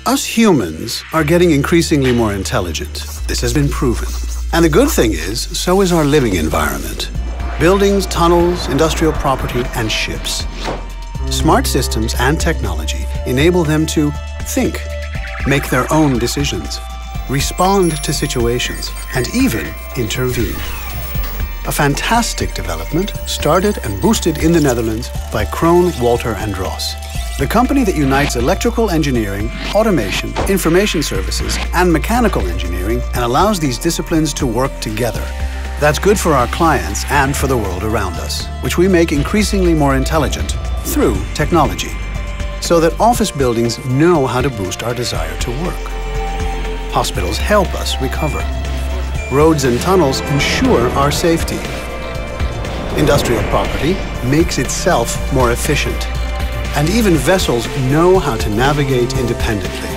Us humans are getting increasingly more intelligent. This has been proven. And the good thing is, so is our living environment. Buildings, tunnels, industrial property, and ships. Smart systems and technology enable them to think, make their own decisions, respond to situations, and even intervene. A fantastic development started and boosted in the Netherlands by Kroon, Walter and Ross, the company that unites electrical engineering, automation, information services, and mechanical engineering and allows these disciplines to work together. That's good for our clients and for the world around us, which we make increasingly more intelligent through technology, so that office buildings know how to boost our desire to work. Hospitals help us recover. Roads and tunnels ensure our safety. Industrial property makes itself more efficient. And even vessels know how to navigate independently.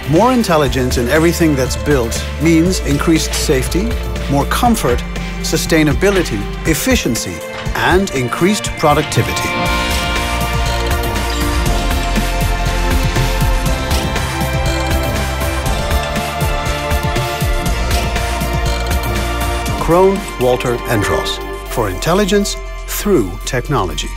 More intelligence in everything that's built means increased safety, more comfort, sustainability, efficiency, and increased productivity. Kroon, Walter and Ross, for intelligence through technology.